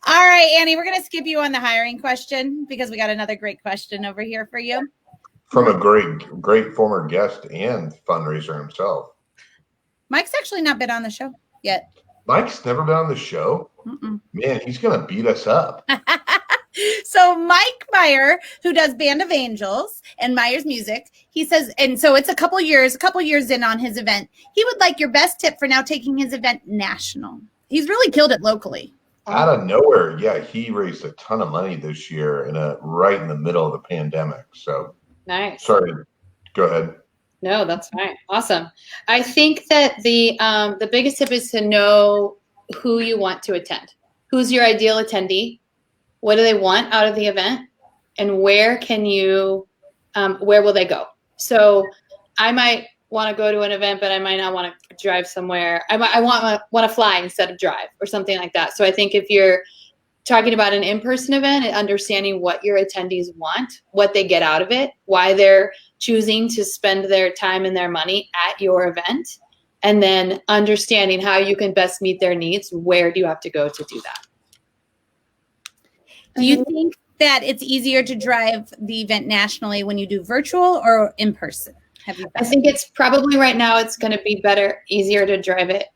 All right, Annie, we're going to skip you on the hiring question because we got another great question over here for you.
From a great former guest and fundraiser himself.
Mike's actually not been on the show yet.
Mike's never been on the show?
Mm-mm.
Man, he's going to beat us up.
So Mike Meyer, who does Band of Angels and Meyer's Music, he says, and so it's a couple years in on his event. He would like your best tip for now taking his event national. He's really killed it locally.
Out of nowhere, yeah, he raised a ton of money this year right in the middle of the pandemic. So
Nice.
Sorry, go ahead.
No, that's fine. Awesome. I think that the biggest tip is to know who you want to attend. Who's your ideal attendee? What do they want out of the event? And where will they go? So I might want to go to an event, but I might not want to drive somewhere. I want to fly instead of drive or something like that. So I think if you're talking about an in-person event and understanding what your attendees want, what they get out of it, why they're choosing to spend their time and their money at your event, and then understanding how you can best meet their needs, where do you have to go to do that?
Do you think that it's easier to drive the event nationally when you do virtual or in person?
I think it's probably right now it's going to be easier to drive it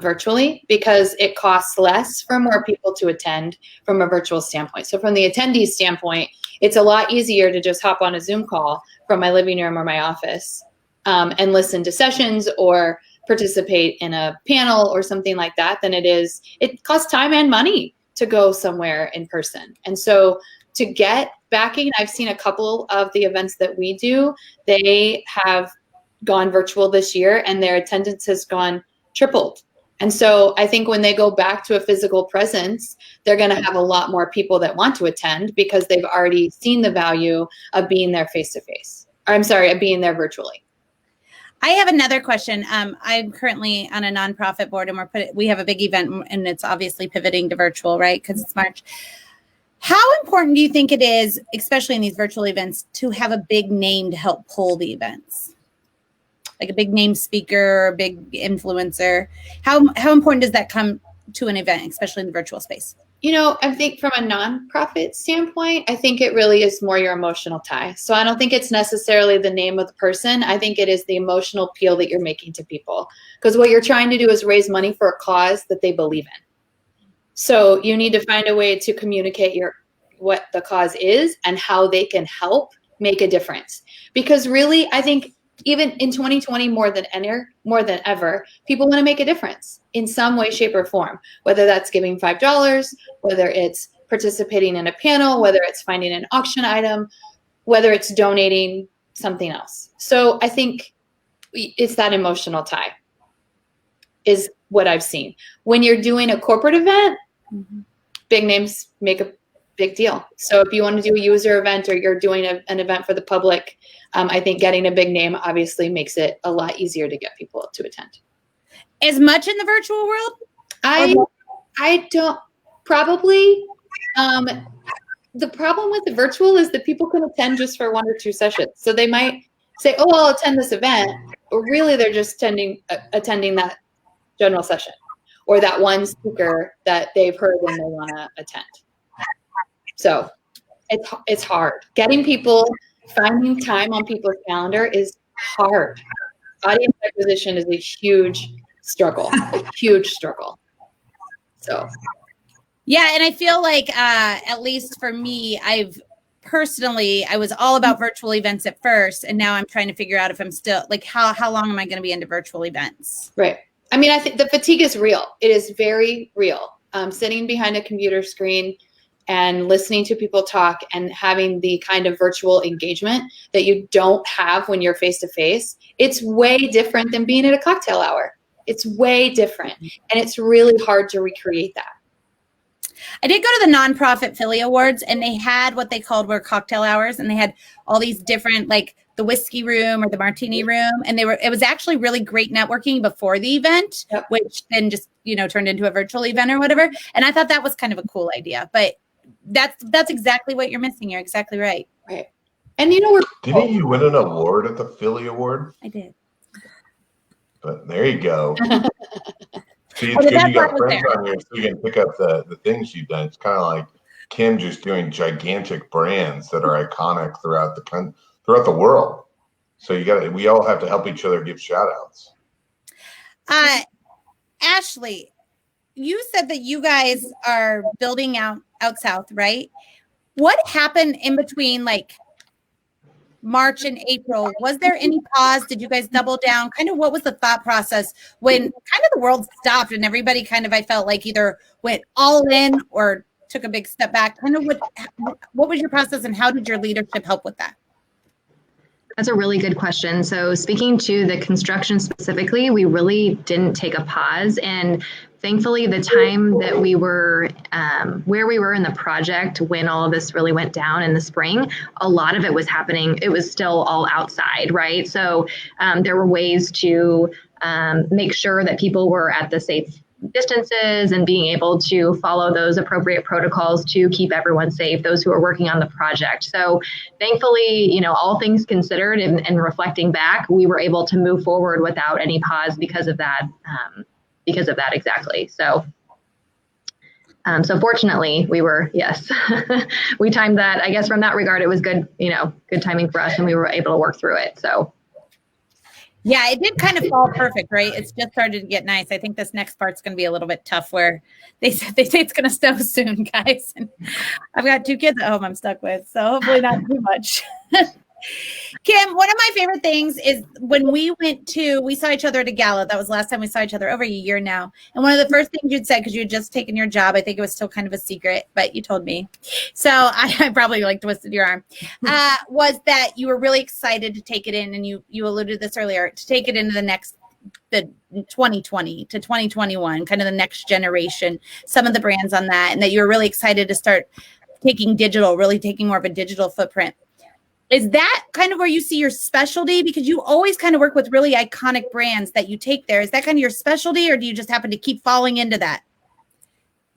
virtually because it costs less for more people to attend from a virtual standpoint. So from the attendee standpoint, it's a lot easier to just hop on a Zoom call from my living room or my office and listen to sessions or participate in a panel or something like that than it costs time and money to go somewhere in person. And so to get backing, I've seen a couple of the events that we do, they have gone virtual this year and their attendance has gone tripled. And so I think when they go back to a physical presence, they're going to have a lot more people that want to attend because they've already seen the value of being there face-to-face. Or I'm sorry, of being there virtually.
I have another question. I'm currently on a nonprofit board and we have a big event and it's obviously pivoting to virtual, right? Because it's March. How important do you think it is, especially in these virtual events, to have a big name to help pull the events? Like a big name speaker, a big influencer. How important does that come to an event, especially in the virtual space?
I think from a nonprofit standpoint, I think it really is more your emotional tie. So I don't think it's necessarily the name of the person. I think it is the emotional appeal that you're making to people. Because what you're trying to do is raise money for a cause that they believe in. So you need to find a way to communicate what the cause is and how they can help make a difference. Because really, I think even in 2020, more than ever, people want to make a difference in some way, shape, or form, whether that's giving $5, whether it's participating in a panel, whether it's finding an auction item, whether it's donating something else. So I think it's that emotional tie is what I've seen. When you're doing a corporate event, big names make a big deal. So if you want to do a user event or you're doing an event for the public, I think getting a big name obviously makes it a lot easier to get people to attend.
As much in the virtual world?
I don't probably. The problem with the virtual is that people can attend just for 1 or 2 sessions. So they might say, "Oh, I'll attend this event," but really they're just attending that general session or that one speaker that they've heard and they want to attend. So it's hard. Finding time on people's calendar is hard. Audience acquisition is a huge struggle, So.
Yeah. And I feel like, at least for me, I was all about virtual events at first. And now I'm trying to figure out if I'm still like, how long am I going to be into virtual events?
Right. I mean, I think the fatigue is real. It is very real. Sitting behind a computer screen and listening to people talk and having the kind of virtual engagement that you don't have when you're face-to-face, it's way different than being at a cocktail hour. It's way different. And it's really hard to recreate that.
I did go to the nonprofit Philly Awards and they had what they called were cocktail hours. And they had all these different, like the whiskey room or the martini room. And it was actually really great networking before the event,
Yep.
which then just, turned into a virtual event or whatever. And I thought that was kind of a cool idea, but that's exactly what you're missing. You're exactly right.
Right. And
Didn't you win an award at the Philly Award?
I did.
But there you go. See,
Oh,
it's
the
good
best
you got
part was
friends
there.
on here so you can pick up the things you've done. It's kind of like Kim just doing gigantic brands that are iconic throughout the world. So we all have to help each other give shout outs.
Ashley, you said that you guys are building out south, right? What happened in between like March and April? Was there any pause? Did you guys double down? Kind of what was the thought process when kind of the world stopped and everybody kind of, I felt like, either went all in or took a big step back? Kind of what was your process and how did your leadership help with that?
That's a really good question. So speaking to the construction specifically, we really didn't take a pause. And thankfully, the time that we were where we were in the project when all of this really went down in the spring, a lot of it was happening. It was still all outside, right? So there were ways to make sure that people were at the safe distances and being able to follow those appropriate protocols to keep everyone safe, those who are working on the project. So thankfully, all things considered and reflecting back, we were able to move forward without any pause because of that exactly. So fortunately we were, yes, we timed that. I guess from that regard, it was good, good timing for us and we were able to work through it. So
yeah, it did kind of fall perfect, right? It's just started to get nice. I think this next part's going to be a little bit tough where they say it's going to snow soon, guys. And I've got 2 kids at home I'm stuck with, so hopefully not too much. Kim, one of my favorite things is when we saw each other at a gala. That was the last time we saw each other, over a year now. And one of the first things you'd said, because you had just taken your job, I think it was still kind of a secret, but you told me. So I probably twisted your arm, was that you were really excited to take it in. And you alluded to this earlier, to take it into the 2020 to 2021, kind of the next generation, some of the brands on that, and that you were really excited to start taking more of a digital footprint. Is that kind of where you see your specialty? Because you always kind of work with really iconic brands that you take there. Is that kind of your specialty, or do you just happen to keep falling into that?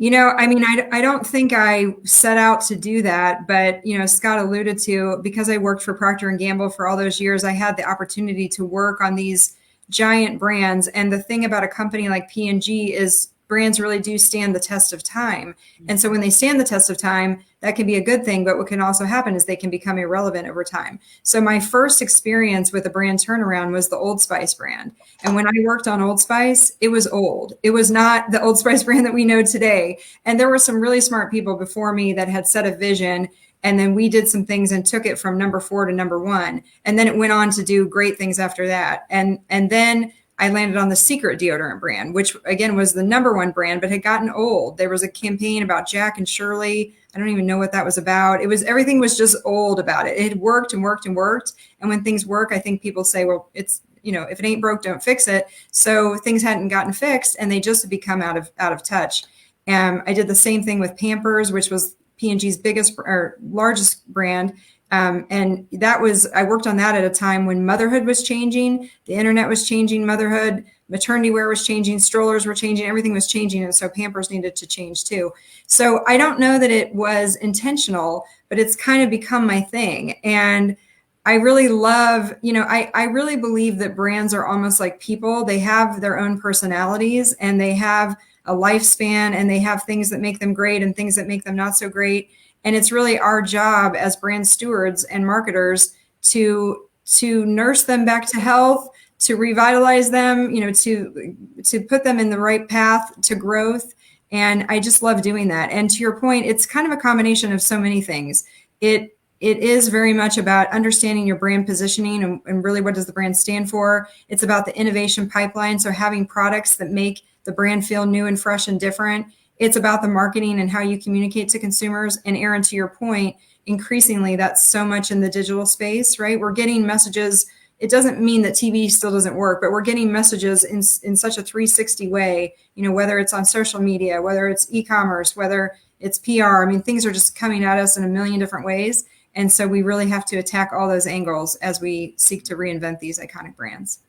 I don't think I set out to do that, but, Scott alluded to, because I worked for Procter & Gamble for all those years, I had the opportunity to work on these giant brands. And the thing about a company like P&G is brands really do stand the test of time. And so when they stand the test of time, that can be a good thing, but what can also happen is they can become irrelevant over time. So my first experience with a brand turnaround was the Old Spice brand. And when I worked on Old Spice, it was old. It was not the Old Spice brand that we know today. And there were some really smart people before me that had set a vision. And then we did some things and took it from number 4 to number 1. And then it went on to do great things after that. And then I landed on the Secret deodorant brand, which again was the number 1 brand, but had gotten old. There was a campaign about Jack and Shirley. I don't even know what that was about. Everything was just old about it. It had worked and worked and worked. And when things work, I think people say, well, it's, if it ain't broke, don't fix it. So things hadn't gotten fixed and they just had become out of touch. I did the same thing with Pampers, which was P&G's biggest or largest brand. And I worked on that at a time when motherhood was changing, the internet was changing motherhood, maternity wear was changing, strollers were changing, everything was changing. And so Pampers needed to change too. So I don't know that it was intentional, but it's kind of become my thing. And I really love, I really believe that brands are almost like people. They have their own personalities and they have a lifespan and they have things that make them great and things that make them not so great. And it's really our job as brand stewards and marketers to nurse them back to health, to revitalize them, to put them in the right path to growth. And I just love doing that. And to your point, it's kind of a combination of so many things. It is very much about understanding your brand positioning and really what does the brand stand for. It's about the innovation pipeline. So having products that make the brand feel new and fresh and different. It's about the marketing and how you communicate to consumers. And Aaron, to your point, increasingly, that's so much in the digital space, right? We're getting messages. It doesn't mean that TV still doesn't work, but we're getting messages in such a 360 way, whether it's on social media, whether it's e-commerce, whether it's PR. Things are just coming at us in a million different ways. And so we really have to attack all those angles as we seek to reinvent these iconic brands.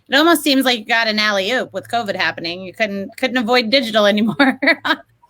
It almost seems like you got an alley-oop with COVID happening. You couldn't avoid digital anymore.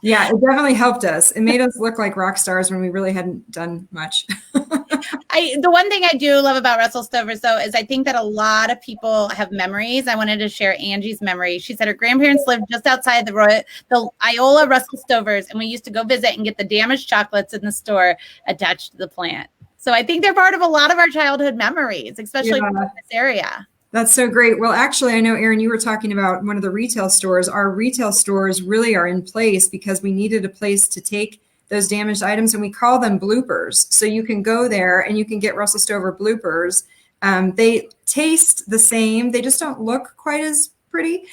Yeah, it definitely helped us. It made us look like rock stars when we really hadn't done much.
The one thing I do love about Russell Stover's, though, is I think that a lot of people have memories. I wanted to share Angie's memory. She said her grandparents lived just outside the Iola Russell Stover's, and we used to go visit and get the damaged chocolates in the store attached to the plant. So I think they're part of a lot of our childhood memories, especially from this area.
That's so great. Well, actually, I know, Erin, you were talking about one of the retail stores. Our retail stores really are in place because we needed a place to take those damaged items, and we call them bloopers. So you can go there and you can get Russell Stover bloopers. They taste the same. They just don't look quite as pretty.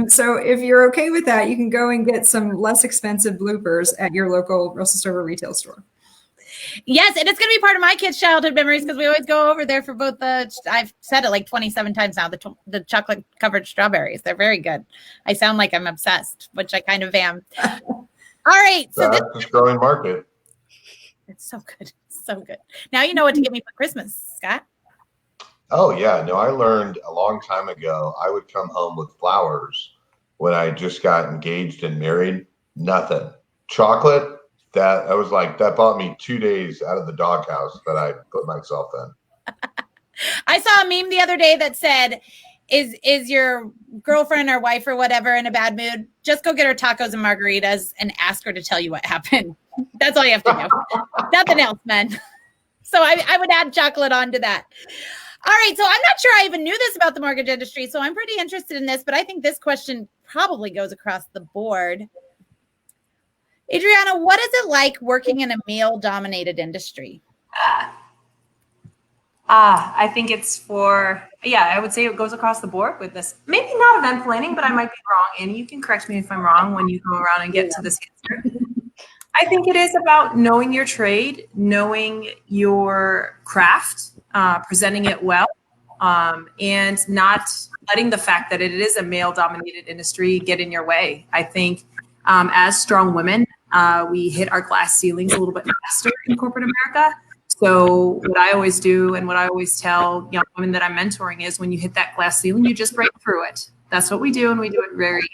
So if you're okay with that, you can go and get some less expensive bloopers at your local Russell Stover retail store.
Yes, and it's going to be part of my kids' childhood memories because we always go over there for both I've said it like 27 times now, the chocolate-covered strawberries. They're very good. I sound like I'm obsessed, which I kind of am. All right. So
this is growing market.
It's so good. So good. Now you know what to get me for Christmas, Scott.
Oh, yeah. No, I learned a long time ago I would come home with flowers when I just got engaged and married. Nothing. Chocolate. That I was like, that bought me 2 days out of the doghouse that I put myself in.
I saw a meme the other day that said, is your girlfriend or wife or whatever in a bad mood? Just go get her tacos and margaritas and ask her to tell you what happened. That's all you have to do. Nothing else, man. So I would add chocolate onto that. All right. So I'm not sure I even knew this about the mortgage industry. So I'm pretty interested in this, but I think this question probably goes across the board. Adriana, what is it like working in a male-dominated industry?
I think it's I would say it goes across the board with this. Maybe not event planning, but I might be wrong. And you can correct me if I'm wrong when you go around and get to this answer. I think it is about knowing your trade, knowing your craft, presenting it well, and not letting the fact that it is a male-dominated industry get in your way. I think as strong women, we hit our glass ceilings a little bit faster in corporate America. So what I always do and what I always tell young women that I'm mentoring is when you hit that glass ceiling, you just break through it. That's what we do. And we do it very,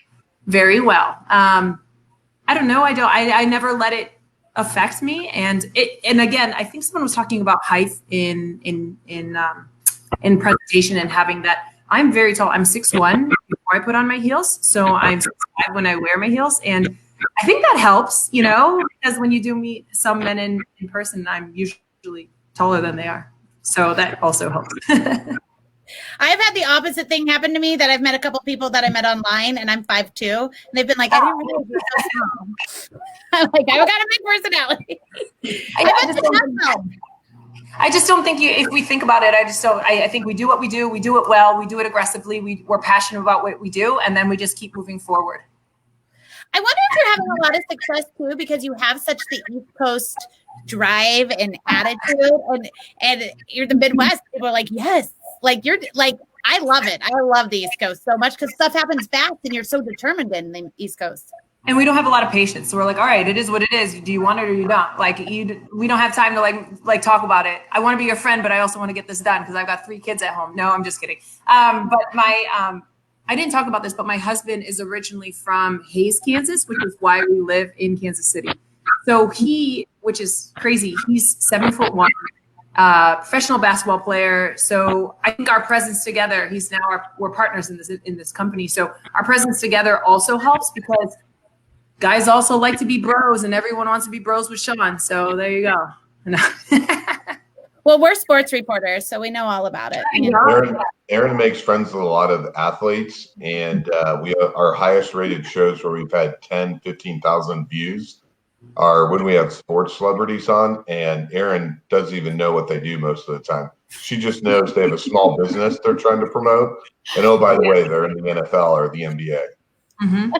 very well. I don't know. I never let it affect me. And again, I think someone was talking about height in presentation and having that. I'm very tall. I'm 6'1" before I put on my heels. So I'm 6'5" when I wear my heels. And I think that helps, because when you do meet some men in person, I'm usually taller than they are. So that also helps.
I've had the opposite thing happen to me that I've met a couple people that I met online and I'm 5'2". And they've been like, I didn't realize you're so small. I'm like, I've got a big personality.
I just don't think if we think about it, I think we do what we do it well, we do it aggressively, we're passionate about what we do, and then we just keep moving forward.
I wonder if you're having a lot of success too, because you have such the East Coast drive and attitude, and you're the Midwest. People are like, yes, like you're like, I love it. I love the East Coast so much because stuff happens fast and you're so determined in the East Coast.
And we don't have a lot of patience. So we're like, all right, it is what it is. Do you want it or you don't? Like we don't have time to like talk about it. I want to be your friend, but I also want to get this done because I've got 3 kids at home. No, I'm just kidding. But I didn't talk about this, but my husband is originally from Hayes, Kansas, which is why we live in Kansas City. So which is crazy, he's 7'1", professional basketball player. So I think our presence together, we're partners in this company. So our presence together also helps because guys also like to be bros and everyone wants to be bros with Sean. So there you go.
Well, we're sports reporters, so we know all about it.
Erin makes friends with a lot of athletes, and our highest rated shows where we've had 10, 15,000 views are when we have sports celebrities on, and Erin doesn't even know what they do most of the time. She just knows they have a small business they're trying to promote. And oh, by the way, they're in the NFL or the NBA.
Mm-hmm.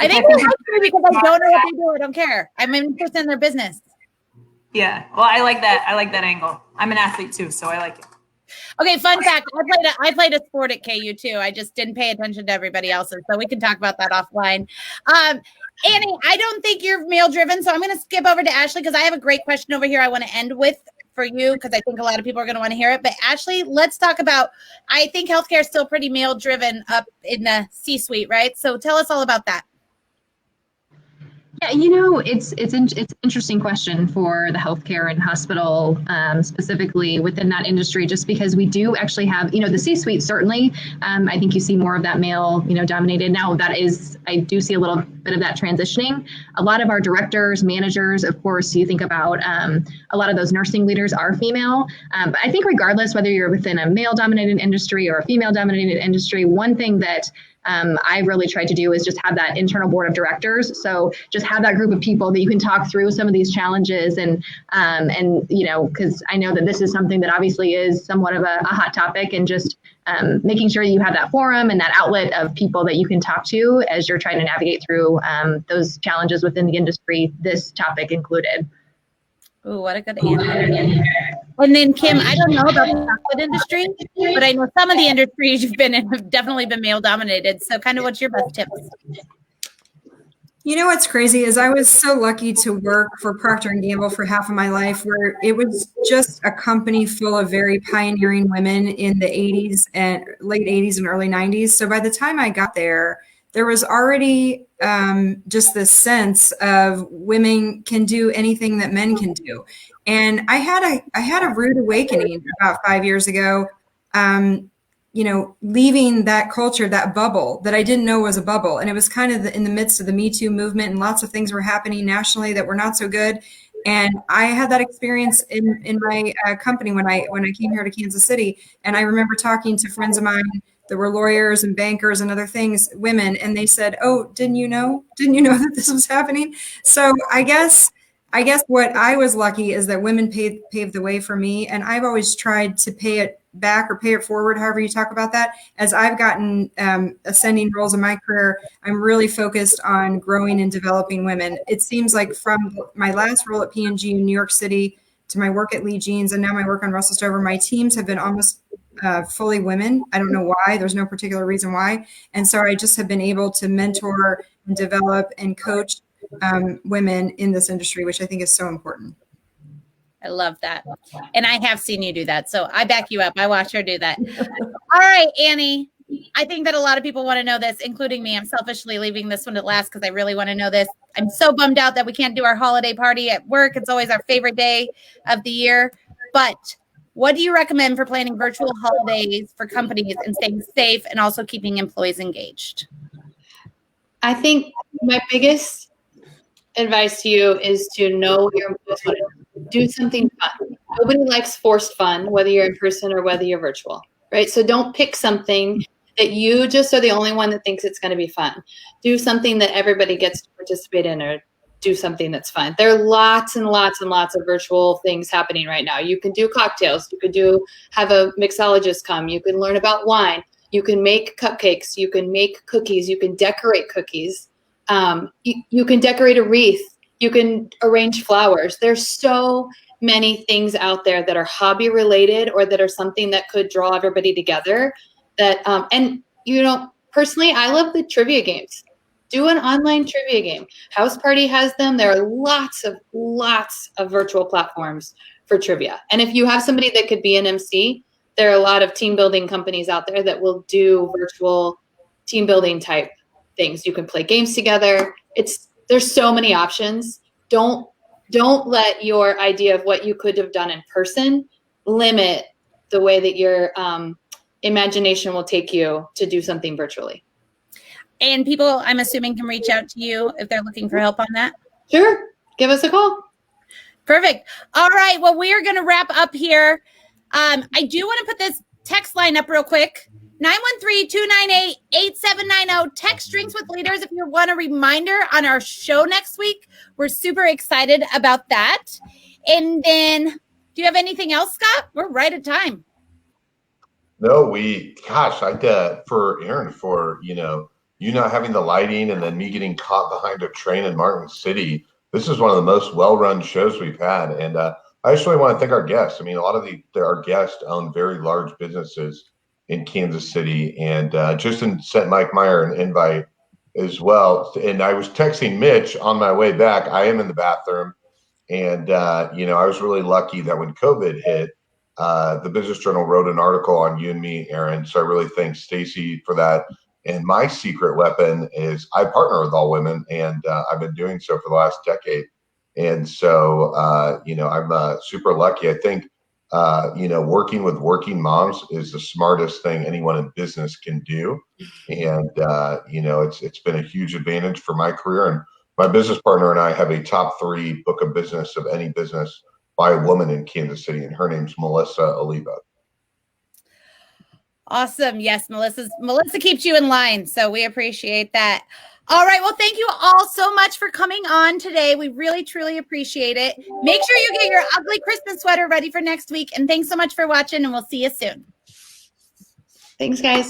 I think we're lucky because I don't know what they do. I don't care. I'm interested in their business.
Yeah. Well, I like that. I like that angle. I'm an athlete too, so I like it.
Okay, fun fact. I played a sport at KU too. I just didn't pay attention to everybody else's. So we can talk about that offline. Annie, I don't think you're male driven. So I'm going to skip over to Ashley because I have a great question over here I want to end with for you because I think a lot of people are going to want to hear it. But Ashley, let's talk about, I think healthcare is still pretty male driven up in the C-suite, right? So tell us all about that.
Yeah, it's an interesting question for the healthcare and hospital, specifically within that industry, just because we do actually have, the C-suite certainly. I think you see more of that male, dominated. Now I do see a little bit of that transitioning. A lot of our directors, managers, of course, you think about a lot of those nursing leaders are female. But I think regardless whether you're within a male-dominated industry or a female-dominated industry, one thing that I really tried to do is just have that internal board of directors. So just have that group of people that you can talk through some of these challenges and because I know that this is something that obviously is somewhat of a hot topic, and just making sure you have that forum and that outlet of people that you can talk to as you're trying to navigate through those challenges within the industry, this topic included.
Ooh, what a good answer. And then Kim, I don't know about the chocolate industry, but I know some of the industries you've been in have definitely been male dominated. So kind of what's your best tips?
You know what's crazy is I was so lucky to work for Procter & Gamble for half of my life, where it was just a company full of very pioneering women in the 80s and late 80s and early 90s. So by the time I got there was already just this sense of women can do anything that men can do. And I had a rude awakening about 5 years ago, leaving that culture, that bubble that I didn't know was a bubble. And it was kind of in the midst of the Me Too movement, and lots of things were happening nationally that were not so good. And I had that experience in my company when I came here to Kansas City. And I remember talking to friends of mine that were lawyers and bankers and other things, women, and they said, "Oh, didn't you know that this was happening?" So I guess what I was lucky is that women paved the way for me. And I've always tried to pay it back or pay it forward, however you talk about that. As I've gotten ascending roles in my career, I'm really focused on growing and developing women. It seems like from my last role at P&G in New York City to my work at Lee Jeans and now my work on Russell Stover, my teams have been almost fully women. I don't know why. There's no particular reason why. And so I just have been able to mentor and develop and coach women in this industry, which I think is so important.
I love that. And I have seen you do that. So I back you up. I watch her do that. All right, Annie. I think that a lot of people want to know this, including me. I'm selfishly leaving this one to last because I really want to know this. I'm so bummed out that we can't do our holiday party at work. It's always our favorite day of the year. But what do you recommend for planning virtual holidays for companies and staying safe and also keeping employees engaged?
I think my biggest advice to you is to know what your employees want to do something fun. Nobody likes forced fun, whether you're in person or whether you're virtual, right? So don't pick something that you just are the only one that thinks it's going to be fun. Do something that everybody gets to participate in, or do something that's fun. There are lots and lots and lots of virtual things happening right now. You can do cocktails. You could have a mixologist come. You can learn about wine. You can make cupcakes. You can make cookies. You can decorate cookies. You can decorate a wreath. You can arrange flowers. There's so many things out there that are hobby related or that are something that could draw everybody together. Personally, I love the trivia games. Do an online trivia game. House Party has them. There are lots of virtual platforms for trivia. And if you have somebody that could be an MC, there are a lot of team building companies out there that will do virtual team building type things. You can play games together. There's so many options. Don't let your idea of what you could have done in person limit the way that your imagination will take you to do something virtually.
And people, I'm assuming, can reach out to you if they're looking for help on that?
Sure. Give us a call.
Perfect. All right. Well, we are going to wrap up here. I do want to put this text line up real quick. 913-298-8790. Text Drinks with Leaders if you want a reminder on our show next week. We're super excited about that. And then, do you have anything else, Scott? We're right at time.
No, for Aaron, for, you not having the lighting and then me getting caught behind a train in Martin City. This is one of the most well-run shows we've had. And I just really want to thank our guests. I mean, a lot of our guests own very large businesses in Kansas City, and just sent Mike Meyer an invite as well. And I was texting Mitch on my way back. I am in the bathroom, and I was really lucky that when COVID hit, the Business Journal wrote an article on you and me, Aaron. So I really thank Stacy for that. And my secret weapon is I partner with all women, and I've been doing so for the last decade. And so, I'm super lucky. I think, working with working moms is the smartest thing anyone in business can do. And, it's been a huge advantage for my career. And my business partner and I have a top 3 book of business of any business by a woman in Kansas City, and her name's Melissa Oliva.
Awesome. Yes, Melissa keeps you in line, so we appreciate that. All right. Well, thank you all so much for coming on today. We really, truly appreciate it. Make sure you get your ugly Christmas sweater ready for next week. And thanks so much for watching, and we'll see you soon.
Thanks, guys.